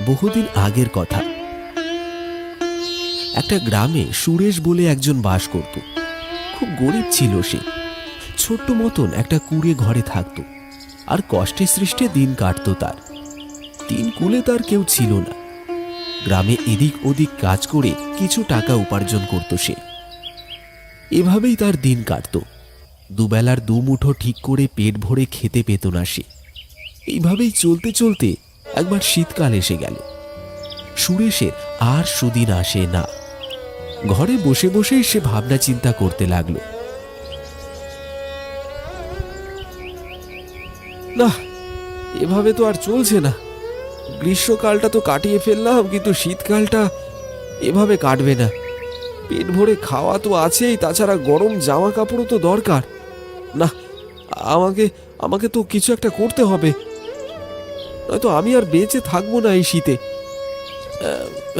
বহুদিন আগের কথা। একটা গ্রামে সুরেশ বলে একজন বাস করত। খুব গরিব ছিল সে। ছোট্ট মতন একটা কুঁড়ে ঘরে থাকত, আর কষ্টে সৃষ্টে দিন কাটত তার। তিন কুলে তার কেউ ছিল না। গ্রামে এদিক ওদিক কাজ করে কিছু টাকা উপার্জন করত সে। এভাবেই তার দিন কাটত। দুবেলার দুমুঠো ঠিক করে পেট ভরে খেতে পেত না সে। এইভাবেই চলতে চলতে একবার শীতকাল এসে গেল। সুরেশের আর সুদিন আসে না। ঘরে বসে বসেই সে ভাবনা চিন্তা করতে লাগলো। না, এভাবে তো আর চলছে না। গ্রীষ্মকালটা তো কাটিয়ে ফেললাম, কিন্তু শীতকালটা এভাবে কাটবে না। পেট ভরে খাওয়া তো আছেই, তাছাড়া গরম জামা কাপড়ও তো দরকার। না, আমাকে আমাকে তো কিছু একটা করতে হবে, নয়তো আমি আর বেঁচে থাকবো না এই শীতে।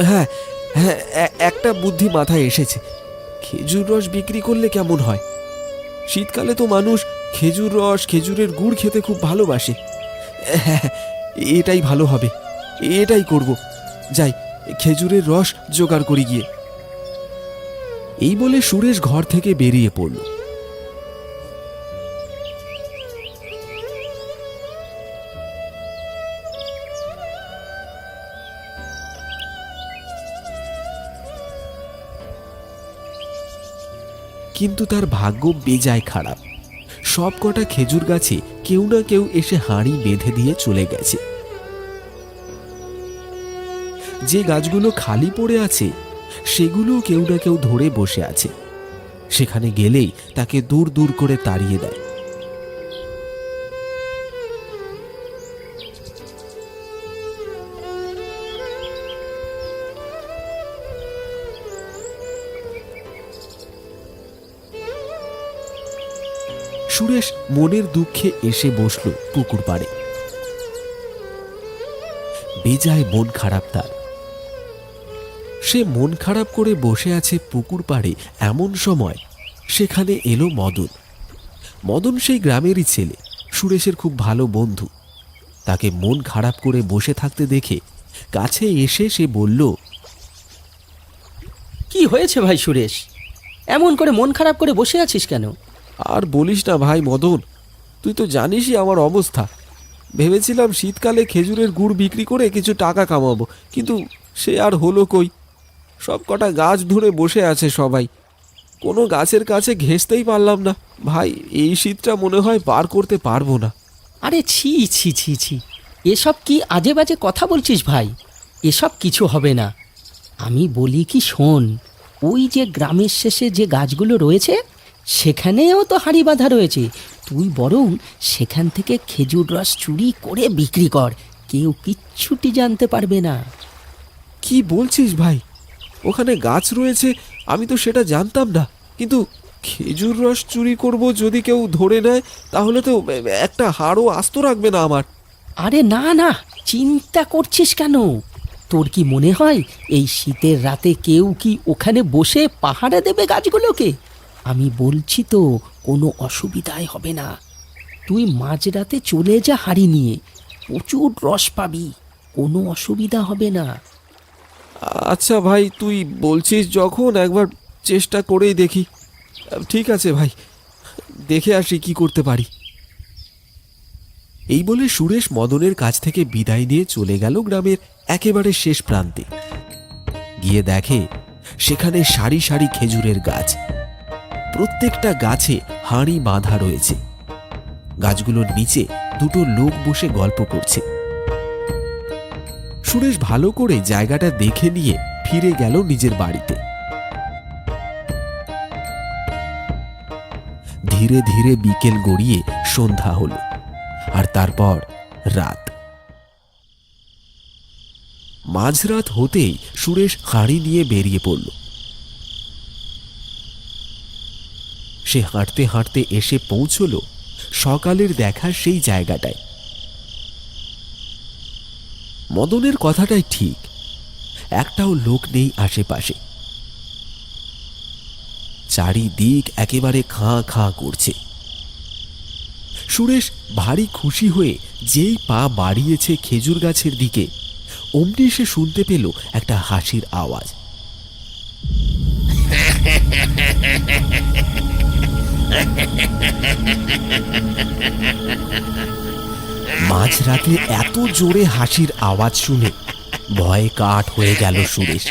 হ্যাঁ হ্যাঁ, একটা বুদ্ধি মাথায় এসেছে। খেজুর রস বিক্রি করলে কেমন হয়? শীতকালে তো মানুষ খেজুর রস, খেজুরের গুড় খেতে খুব ভালোবাসে। হ্যাঁ, এটাই ভালো হবে, এটাই করব। যাই, খেজুরের রস জোগাড় করি গিয়ে। এই বলে সুরেশ ঘর থেকে বেরিয়ে পড়ল। কিন্তু তার ভাগ্য বেজায় খারাপ। সব কটা খেজুর গাছে কেউ না কেউ এসে হাঁড়ি বেঁধে দিয়ে চলে গেছে। যে গাছগুলো খালি পড়ে আছে সেগুলো কেউ না কেউ ধরে বসে আছে। সেখানে গেলেই তাকে দূর দূর করে তাড়িয়ে দেয়। সুরেশ মনের দুঃখে এসে বসল পুকুর পাড়ে। বেজায় মন খারাপ তার। সে মন খারাপ করে বসে আছে পুকুর পাড়ে। এমন সময় সেখানে এলো মদন। মদন সেই গ্রামেরই ছেলে, সুরেশের খুব ভালো বন্ধু। তাকে মন খারাপ করে বসে থাকতে দেখে কাছে এসে সে বলল, কি হয়েছে ভাই সুরেশ? এমন করে মন খারাপ করে বসে আছিস কেন? আর বলিস না ভাই মদন, তুই তো জানিসই আমার অবস্থা। ভেবেছিলাম শীতকালে খেজুরের গুড় বিক্রি করে কিছু টাকা কামাবো, কিন্তু সে আর হলো কই। সব কটা গাছ ধরে বসে আছে সবাই, কোনো গাছের কাছে ঘেঁষতেই পারলাম না। ভাই, এই শীতটা মনে হয় পার করতে পারবো না। আরে ছি ছি ছি ছি, এসব কি আজে বাজে কথা বলছিস ভাই? এসব কিছু হবে না। আমি বলি কি, শোন, ওই যে গ্রামের শেষে যে গাছগুলো রয়েছে সেখানেও তো হাঁড়ি বাঁধা রয়েছে। তুই বরং সেখান থেকে খেজুর রস চুরি করে বিক্রি কর, কেউ কিচ্ছুটি জানতে পারবে না। কি বলছিস ভাই? ওখানে গাছ রয়েছে, আমি তো সেটা জানতাম না। কিন্তু খেজুর রস চুরি করব, যদি কেউ ধরে নেয় তাহলে তো একটা হাড়ও আস্ত রাখবে না আমার। আরে না না, চিন্তা করছিস কেন? তোর কি মনে হয় এই শীতের রাতে কেউ কি ওখানে বসে পাহারা দেবে গাছগুলোকে? আমি বলছি তো, কোনো অসুবিধাই হবে না। তুই মাঝরাতে চলে যা হাঁড়ি নিয়ে, প্রচুর রস পাবি, কোনো অসুবিধা হবে না। আচ্ছা ভাই, তুই বলছিস যখন, একবার চেষ্টা করেই দেখি। ঠিক আছে ভাই, দেখে আসি কি করতে পারি। এই বলে সুরেশ মদনের কাছ থেকে বিদায় নিয়ে চলে গেল গ্রামের একেবারে শেষ প্রান্তে। গিয়ে দেখে সেখানে সারি সারি খেজুরের গাছ। প্রত্যেকটা গাছে হাঁড়ি বাঁধা রয়েছে। গাছগুলোর নিচে দুটো লোক বসে গল্প করছে। সুরেশ ভালো করে জায়গাটা দেখে নিয়ে ফিরে গেল নিজের বাড়িতে। ধীরে ধীরে বিকেল গড়িয়ে সন্ধ্যা হলো, আর তারপর রাত। মাঝরাত হতেই সুরেশ হাঁড়ি নিয়ে বেরিয়ে পড়ল। সে হাঁটতে হাঁটতে এসে পৌঁছল সকালের দেখা সেই জায়গাটায়। মদনের কথাটাই ঠিক, একটাও লোক নেই আশেপাশে। চারিদিক একেবারে খাঁ খাঁ করছে। সুরেশ ভারী খুশি হয়ে যেই পা বাড়িয়েছে খেজুর গাছের দিকে, অমনি সে শুনতে পেল একটা হাসির আওয়াজ। মাঝরাতে এত জোরে হাসির আওয়াজ শুনে ভয়ে কাঠ হয়ে গেল সুরেশ।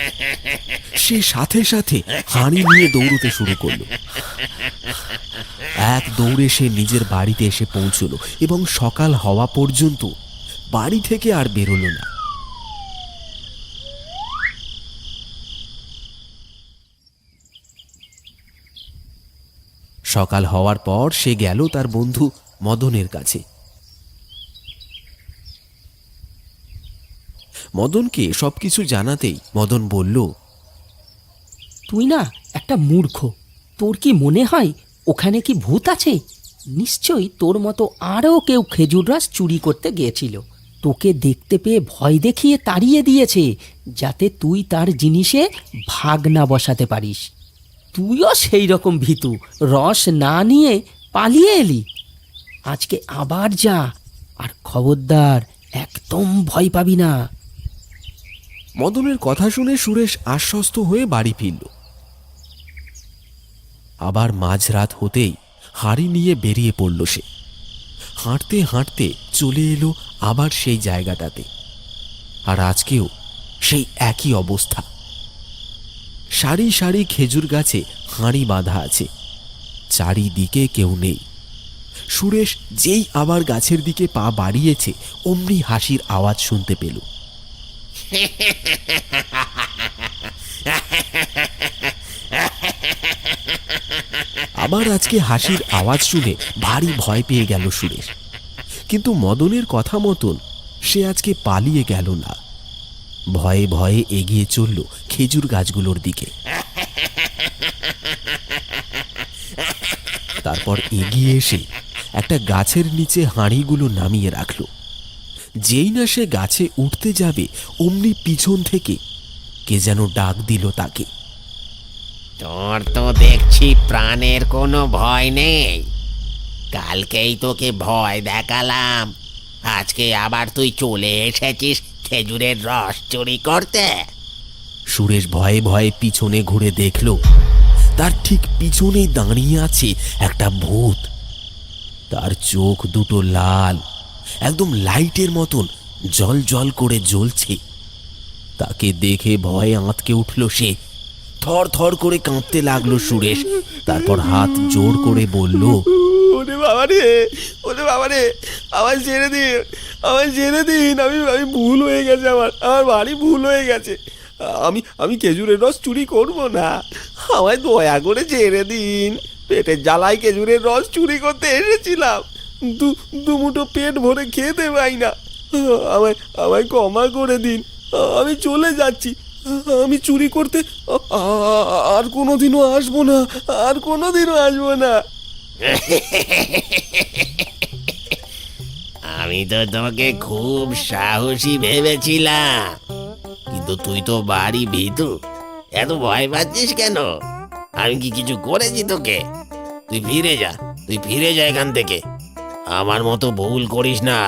সে সাথে সাথে হাঁড়ি নিয়ে দৌড়তে শুরু করলো। এক দৌড়ে সে নিজের বাড়িতে এসে পৌঁছলো এবং সকাল হওয়া পর্যন্ত বাড়ি থেকে আর বেরোলো না। সকাল হওয়ার পর সে গেল তার বন্ধু মদনের কাছে। মদনকে সবকিছু জানাতেই মদন বলল, তুই না একটা মূর্খ। তোর কি মনে হয় ওখানে কি ভূত আছে? নিশ্চয়ই তোর মতো আরও কেউ খেজুর রস চুরি করতে গিয়েছিল। তোকে দেখতে পেয়ে ভয় দেখিয়ে তাড়িয়ে দিয়েছে, যাতে তুই তার জিনিসে ভাগ না বসাতে পারিস। তুইও সেই রকম ভীতু, রস না নিয়ে পালিয়ে এলি। আজকে আবার যা, আর খবরদার একদম ভয় পাবি না। মদনের কথা শুনে সুরেশ আশ্বস্ত হয়ে বাড়ি ফিরল। আবার মাঝরাত হতেই হাঁড়ি নিয়ে বেরিয়ে পড়ল সে। হাঁটতে হাঁটতে চলে এলো আবার সেই জায়গাটাতে। আর আজকেও সেই একই অবস্থা। সারি সারি খেজুর গাছে হাঁড়ি বাঁধা আছে, চারিদিকে কেউ নেই। সুরেশ যেই আবার গাছের দিকে পা বাড়িয়েছে অমনি হাসির আওয়াজ শুনতে পেল। আবার আজকে হাসির আওয়াজ শুনে ভারী ভয় পেয়ে গেল সুরেশ। কিন্তু মদনের কথা মতন সে আজকে পালিয়ে গেল না, ভয়ে ভয়ে এগিয়ে চলল খেজুর গাছগুলোর দিকে। তারপর এগিয়ে এসে একটা গাছের নিচে হাঁড়িগুলো নামিয়ে রাখল। যেই না সে গাছে উঠতে যাবে অমনি পিছন থেকে কে যেন ডাক দিল তাকে। তোর তো দেখছি প্রাণের কোনো ভয় নেই। কালকেই তোকে ভয় দেখালাম, আজকে আবার তুই চলে এসেছিস খেজুরের রস চুরি করতে। সুরেশ ভয়ে ভয়ে পিছনে ঘুরে দেখল তার ঠিক পিছনেই দাঁড়িয়ে আছে একটা ভূত। তার চোখ দুটো লাল, একদম লাইটের মতন জল জল করে জ্বলছে। তাকে দেখে ভয়ে আঁতকে উঠল সে। থর থর করে কাঁপতে লাগলো সুরেশ। তারপর হাত জোর করে বলল, ওরে বাবা রে, ওরে বাবা রে, আমায় ছেড়ে দিন, আমায় ছেড়ে দিন। আমি ভুল হয়ে গেছে, আমার বাড়ি ভুল হয়ে গেছে। আমি খেজুরের রস চুরি করবো না, আমায় দয়া করে ছেড়ে দিন। পেটের জ্বালায় খেজুরের রস চুরি করতে এসেছিলাম, দুমুঠো পেট ভরে খেতে পাই না। আমায় ক্ষমা করে দিন, আমি চলে যাচ্ছি। আমি চুরি করতে আর কোনোদিনও আসবো না, আর কোনোদিনও আসবো না। আমি তো তোকে খুব সাহসী ভেবেছিলাম, কিন্তু তুই তো বাড়ি ভীতু। এত ভয় পাচ্ছিস কেন? আমি কি কিছু করেছি তোকে? তুই ফিরে যা, তুই ফিরে যা এখান থেকে। আমার মতো ভুল করিস না।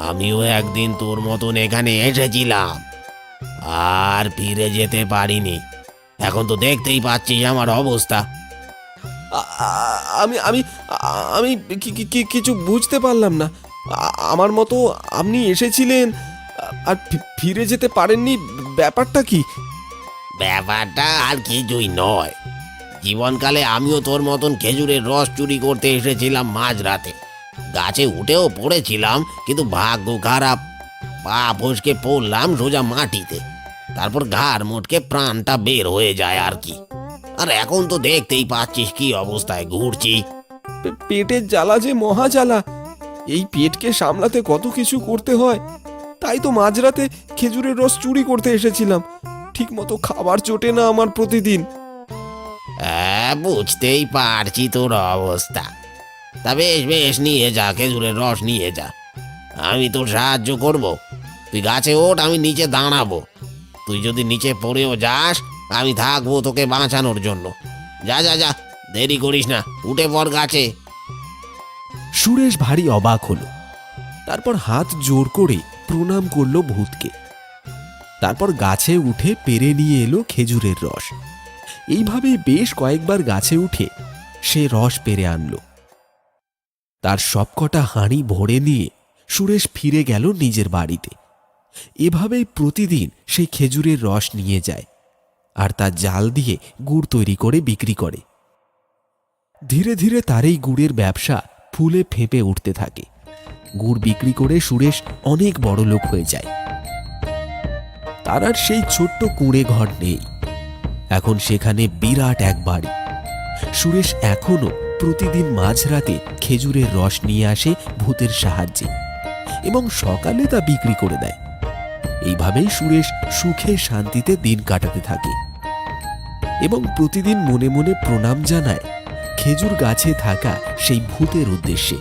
আমিও একদিন তোর মতন এখানে এসেছিলাম, আর ফিরে যেতে পারিনি। এখন তো দেখতেই পাচ্ছিস আমার অবস্থা। আমি আমি আমি কিছু বুঝতে পারলাম না। আমার মতো আপনি এসেছিলেন আর ফিরে যেতে পারেননি, ব্যাপারটা কি? ব্যাপারটা আর কিছুই নয়। জীবনকালে আমিও তোর মতন খেজুরের রস চুরি করতে এসেছিলাম মাঝরাতে। গাছে উঠেও পড়েছিলাম, কিন্তু ভাগ্য খারাপ, পা ফসকে পড়লাম সোজা মাটিতে। তারপর ঘাড় মোটকে প্রাণটা বের হয়ে যায় আর কি। আর এখন তো দেখতেই পাচ্ছিস কি অবস্থায় ঘুরছি। পেটের জ্বালা যে মহা জ্বালা, এই পেটকে সামলাতে কত কিছু করতে হয়। তাই তো মাঝরাতে খেজুরের রস চুরি করতে এসেছিলাম। ঠিক মতো খাবার জোটে না আমার প্রতিদিন। হ্যাঁ, বুঝতেই পারছি তোর অবস্থা। তা বেশ বেশ, নিয়ে যা, খেজুরের রস নিয়ে যা। আমি তোর সাহায্য করব। তুই গাছে ওঠ, আমি নিচে দাঁড়াবো। তুই যদি নিচে পড়েও যাস, আমি থাকবো তোকে বাঁচানোর জন্য। যা যা যা, দেরি করিস না, উঠে পড় গাছে। সুরেশ ভারী অবাক হলো। তারপর হাত জোর করে প্রণাম করলো ভূতকে। তারপর গাছে উঠে পেরে নিয়ে এলো খেজুরের রস। এইভাবেই বেশ কয়েকবার গাছে উঠে সে রস পেরে আনলো। তার সবকটা হাঁড়ি ভরে নিয়ে সুরেশ ফিরে গেল নিজের বাড়িতে। এভাবেই প্রতিদিন সেই খেজুরের রস নিয়ে যায় আর তা জাল দিয়ে গুড় তৈরি করে বিক্রি করে। ধীরে ধীরে তার এই গুড়ের ব্যবসা ফুলে ফেঁপে উঠতে থাকে। গুড় বিক্রি করে সুরেশ অনেক বড় লোক হয়ে যায়। তার আর সেই ছোট্ট কুঁড়ে ঘর নেই, এখন সেখানে বিরাট এক বাড়ি। সুরেশ এখনো প্রতিদিন মাঝরাতে খেজুরের রস নিয়ে আসে ভূতের সাহায্যে এবং সকালে তা বিক্রি করে দেয়। এইভাবেই সুরেশ সুখে শান্তিতে দিন কাটাতে থাকে এবং প্রতিদিন মনে মনে প্রণাম জানায় খেজুর গাছে থাকা সেই ভূতের উদ্দেশ্যে।